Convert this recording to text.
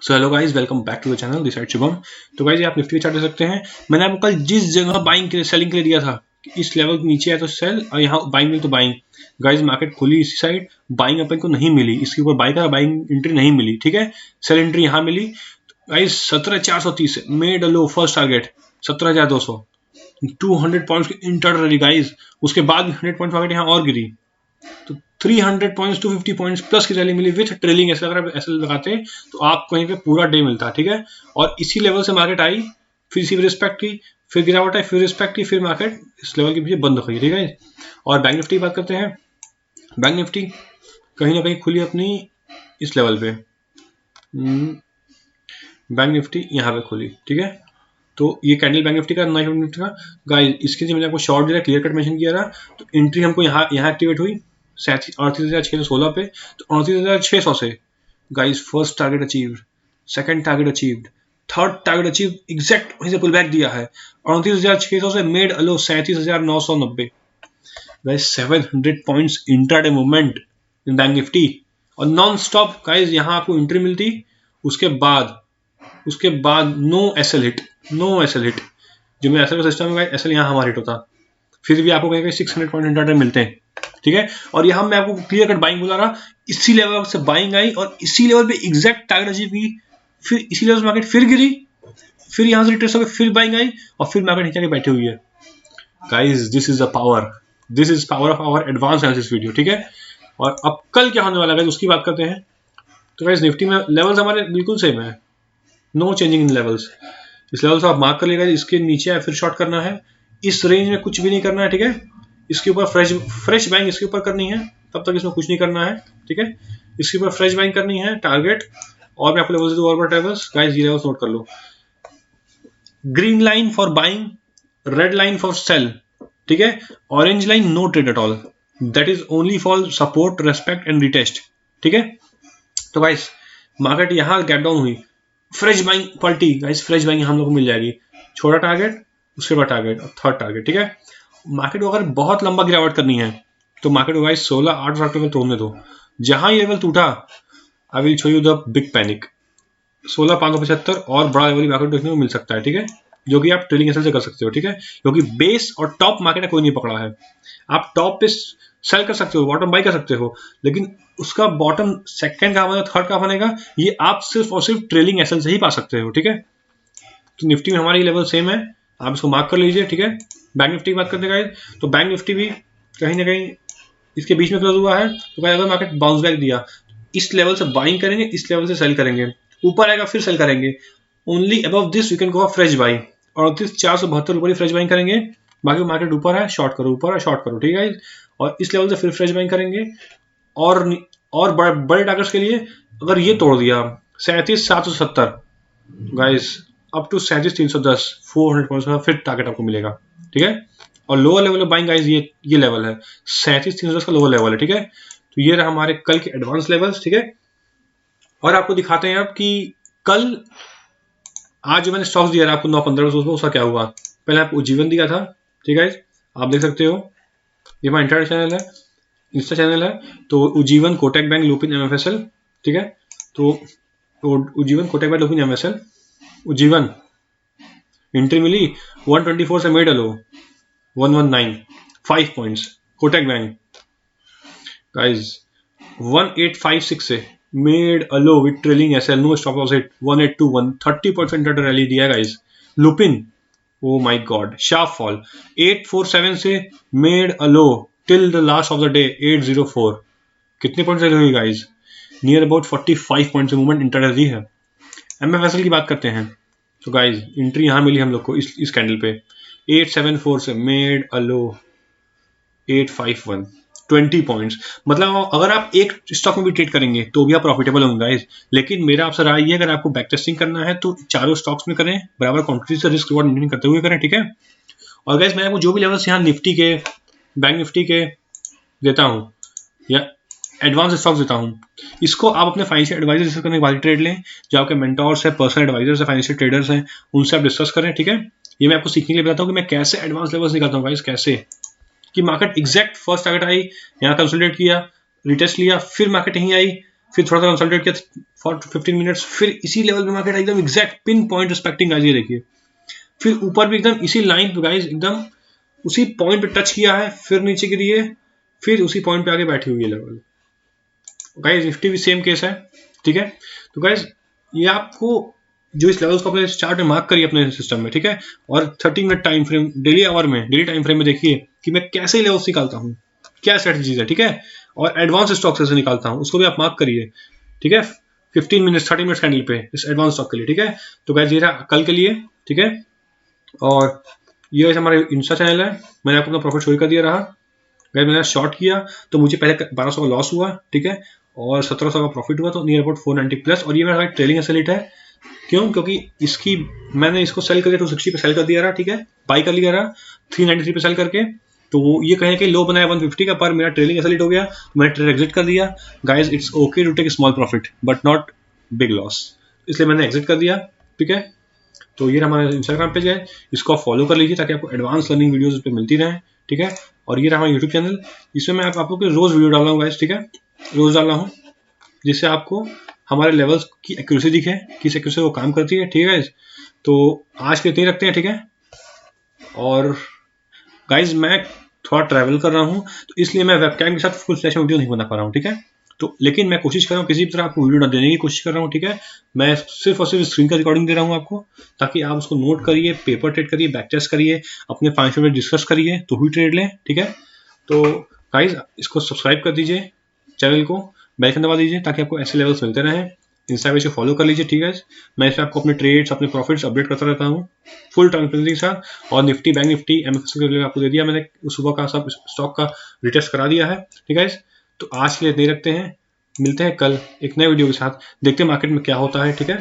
So hello guys, welcome back to the channel, this side Shubham. तो guys आप Nifty chart दे सकते हैं। मैंने आपको कल जिस जगह बाइंग के लिए सेलिंग के लिए दिया था, इस लेवल के नीचे है तो सेल और यहाँ बाइंग मिली तो बाइंग। गाइस मार्केट खुली इसी साइड, बाइंग अपन को नहीं मिली, इसके ऊपर बाई का बाइंग एंट्री नहीं मिली, ठीक है। सेल एंट्री यहाँ मिली guys 17,430 made a low first target 17,200, 200 points की इंटर रैली गाइस। उसके बाद 100 पॉइंट मार्केट यहाँ और गिरी तो 300 पॉइंट्स 250 पॉइंट्स प्लस की रैली मिली विथ ट्रेलिंग। ऐसे अगर आप ऐसे लगाते तो आप कहीं पे पूरा डे मिलता, ठीक है। और इसी लेवल से मार्केट आई, फिर इसी रिस्पेक्ट की, फिर गिरावट आई, फिर रिस्पेक्ट की, फिर मार्केट इस लेवल के पीछे बंद हो गई, ठीक है। और बैंक निफ्टी की बात करते हैं। बैंक निफ्टी कहीं ना कहीं खुली अपनी इस लेवल पे, बैंक निफ्टी यहाँ पे खुली, ठीक है। तो ये कैंडल बैंक निफ्टी का, नाइट निफ्टी का गाइस, इसके लिए मैंने आपको शॉर्ट जो है क्लियर कट मेंशन किया रहा। तो एंट्री हमको यहाँ एक्टिवेट हुई 38,616 पे। तो 38,600 से guys first target achieved, second target achieved, third target achieve, exact वहीं से पुल बैक दिया है। 38,600 से made a low 37,990 guys, 700 points intraday movement in Bank Nifty. और नॉन स्टॉप गाइस यहाँ आपको एंट्री मिलती, उसके बाद नो एसएल हिट, जो मेरा एसएल का सिस्टम है एसएल यहाँ हमारा हिट होता, फिर भी आपको कहीं 600 पॉइंट इंट्राडे मिलते हैं, ठीक है। और यहाँ मैं आपको क्लियर कट बाइंग बोला रहा, इसी लेवल से बाइंग आई और इसी लेवल पे एग्जैक्ट टारगेट अचीव की, फिर इसी लेवल से मार्केट फिर गिरी, फिर यहाँ से रिट्रेस होकर फिर बाइंग आई और फिर मार्केट नीचे बैठी हुई है। Guys this is power of our advance analysis video, ठीक है। और अब कल क्या होने वाला है उसकी बात करते हैं। तो गाइस निफ्टी में लेवल्स हमारे बिल्कुल सेम है, नो चेंजिंग इन लेवल्स। इस लेवल से आप मार्क कर लेगा, इसके नीचे है फिर शॉर्ट करना है, इस रेंज में कुछ भी नहीं करना है, ठीक है। इसके ऊपर फ्रेश बाइंग इसके ऊपर करनी है, तब तक इसमें कुछ नहीं करना है, ठीक है। इसके ऊपर फ्रेश बाइंग करनी है टारगेट। और मैं आपको लेवल्स दूं और टेबल्स गाइस, ये लेवल्स नोट कर लो। Green line for buying, red line for sell, ठीक है। Orange line no trade at all, that is only for support, respect and retest, ठीक है। तो गाइस मार्केट यहाँ गैप डाउन हुई, फ्रेश बाइंग पलटी गाइस, फ्रेश बाइंग हम लोग को मिल जाएगी। छोटा टारगेट, उसके बाद टारगेट और थर्ड टारगेट, ठीक है। मार्केट को अगर बहुत लंबा गिरावट करनी है तो मार्केट को गाइस 16,800 तक तोड़ने दो। जहां ये लेवल टूटा, I will show you the big panic. 16,575 और बड़ा लेवल मार्केट देखने को मिल सकता है, ठीक है, जो कि आप ट्रेडिंग एसएल से कर सकते हो, ठीक है। क्योंकि बेस और टॉप मार्केट कोई नहीं पकड़ा है। आप टॉप पे सेल कर सकते हो, बॉटम बाई कर सकते हो, लेकिन उसका बॉटम सेकंड का बनेगा, थर्ड का बनेगा, ये आप सिर्फ और सिर्फ ट्रेलिंग एसएल से ही पा सकते हो, ठीक है। तो निफ्टी में हमारी लेवल सेम है, आप इसको मार्क कर लीजिए, ठीक है। बैंक निफ्टी की बात करते हैं, तो बैंक निफ्टी भी कहीं ना कहीं इसके बीच में क्लोज हुआ है। तो अगर मार्केट बाउंस बैक दिया, इस लेवल से बाइंग करेंगे, इस लेवल से सेल करेंगे, ऊपर आएगा फिर सेल करेंगे। Only above this you can go fresh buying, और 472 ऊपर ही फ्रेश बाइंग करेंगे। बाकी मार्केट ऊपर है शॉर्ट करो, ऊपर है शॉर्ट करो, ठीक है। और इस लेवल से फिर फ्रेश बाइंग करेंगे। और बड़े टारगेट्स के लिए अगर ये तोड़ दिया 37,770 गाइस अप टू 37,310, 400 पॉइंट्स का फिर टारगेट आपको मिलेगा, ठीक है। और lower level of buying guys ये लेवल है 37,310 का लोअर लेवल है, ठीक है। तो ये रहा हमारे कल के एडवांस लेवल्स, ठीक है। और आपको दिखाते हैं अब कि कल आज जो मैंने स्टॉक्स दिया आपको 9-15 उसका क्या हुआ। पहले आपको उज्जीवन दिया था, ठीक है, आप देख सकते हो, ये हमारा इंटरनेट चैनल है, इंस्टा चैनल है। तो उज्जीवन, कोटक बैंक, लुपिन, एमएफएसएल, ठीक है। तो Ujjivan, Kotak bank, Lupin, MFSL, Ujjivan entry मिली 124 से made a low 119, 5 points. Kotak bank guys 1856 से made a low with trailing SL, no stop loss hit 1821, 30% rally दिया guys. Lupin oh my God, sharp fall 847 से made a low till the last of the day 804, कितने point rally हुई guys, near about 45 point से movement intraday दी है। एमएफएसएल की बात करते हैं, तो गाइस एंट्री यहां मिली हम लोग को इस कैंडल पे 874 से मेड अलो 851, 20 पॉइंट्स। मतलब अगर आप एक स्टॉक में भी ट्रेड करेंगे तो भी आप प्रॉफिटेबल होंगे गाइस। लेकिन मेरा आपसे राय ये, अगर आपको बैक टेस्टिंग करना है तो चारों स्टॉक्स में करें, बराबर क्वांटिटी से रिस्क रिवॉर्ड मेंटेन करते हुए करें, ठीक है। और गाइस मैं आपको जो भी लेवल्स यहाँ निफ्टी के, बैंक निफ्टी के देता हूँ या एडवांस स्टॉक्स देता हूँ, इसको आप अपने फाइनेंशियल एडवाइजर से करने के बाद ट्रेड लें, जो आपके मेंटोर्स है, पर्सनल एडवाइजर्स है, फाइनेंशियल ट्रेडर्स हैं, उनसे आप डिस्कस करें, ठीक है। ये मैं आपको सीखने के लिए बताता हूँ कि मैं कैसे एडवांस लेवल्स निकालता हूँ गाइस, कैसे कि market exact first target I, यहाँ कंसोलिडेट किया, रिटेस्ट लिया, फिर मार्केट यहीं आई, फिर थोड़ा सा कंसल्टेट किया फॉर 15 मिनट्स, फिर इसी लेवल पे मार्केट एकदम exact pin point respecting guys, ये देखिए, फिर ऊपर भी एकदम इसी लाइन पे गाइस एकदम उसी पॉइंट पे टच किया है, फिर नीचे गिरी है, फिर उसी पॉइंट पे आके बैठी हुई है लेवल। गाइस निफ्टी भी सेम केस है, ठीक है। तो गाइस ये आपको जो इस लेवल्स को अपने चार्ट में मार्क करिए अपने सिस्टम में, ठीक है, और 30 minute time frame daily hour में, डेली टाइम फ्रेम में देखिए कि मैं कैसे लेवल्स निकालता हूँ, क्या स्ट्रेटजीज है, ठीक है, और एडवांस स्टॉक से निकालता हूँ, उसको भी आप मार्क करिए, ठीक है, 15 मिनट्स 30 मिनट्स कैंडल पे इस एडवांस स्टॉक के लिए, ठीक है। तो गाइस ये रहा कल के लिए, ठीक है, और ये हमारा इंस्टा चैनल है, मैंने आपको अपना प्रॉफिट शो कर दिया रहा। गाइस मैंने शॉर्ट किया तो मुझे पहले 1200 का लॉस हुआ, ठीक है, और 1700 का प्रॉफिट हुआ, तो नियर अबाउट 490 प्लस। और ये मेरा ट्रेलिंग एसएलइट है, क्यों, क्योंकि इसकी मैंने इसको सेल करके 260 पे सेल कर दिया रहा, ठीक है, बाई कर लिया रहा 393 पे सेल करके, तो ये कहीं कि लो बनाया 150 का, पर मेरा ट्रेलिंग एसएलइट हो गया, तो मैंने ट्रेड एग्जिट कर दिया। Guys it's okay to take small profit but not big loss, इसलिए मैंने एग्जिट कर दिया, ठीक है। तो ये हमारा इंस्टाग्राम पेज है, इसको आप फॉलो कर लीजिए ताकि आपको एडवांस लर्निंग वीडियोस पे मिलती रहें, ठीक है। और ये रहा हमारा यूट्यूब चैनल, इसमें मैं आप लोगों को रोज वीडियो डाल रहा हूँ गाइस, ठीक है, रोज डाल रहा हूँ, जिससे आपको हमारे लेवल्स की एक्यूरेसी दिखे, किस एक्यूरेसी वो काम करती है, ठीक है। तो आज के इतने रखते हैं, ठीक है। और गाइज मैं थोड़ा ट्रैवल कर रहा हूँ, तो इसलिए मैं वेबकैम के साथ फुल फ्लैश वीडियो नहीं बना पा रहा हूँ, ठीक है। तो लेकिन मैं कोशिश कर रहा हूँ किसी भी तरह आपको वीडियो देने की कोशिश कर रहा हूँ, ठीक है। मैं सिर्फ और सिर्फ स्क्रीन का रिकॉर्डिंग दे रहा हूँ आपको, ताकि आप उसको नोट करिए, पेपर ट्रेड करिए, बैक टेस्ट करिए, अपने फाइनेंशियल में डिस्कस करिए, तो ही ट्रेड लें, ठीक है। तो गाइज इसको सब्सक्राइब कर दीजिए चैनल को, बेल आइकन दबा दीजिए ताकि आपको ऐसे लेवल्स मिलते रहें। इंस्टा पेज को फॉलो कर लीजिए, ठीक है। मैं इसमें आपको अपने ट्रेड्स, अपने प्रॉफिट्स अपडेट करता रहता हूँ फुल ट्रांसपेरेंसी के साथ। और निफ्टी, बैंक निफ्टी, एमएक्स के लिए आपको दे दिया मैंने, सुबह का सब स्टॉक का रिटेस्ट करा दिया है, ठीक है। तो आज के लिए इतने रखते हैं, मिलते हैं कल एक नए वीडियो के साथ, देखते हैं मार्केट में क्या होता है, ठीक है।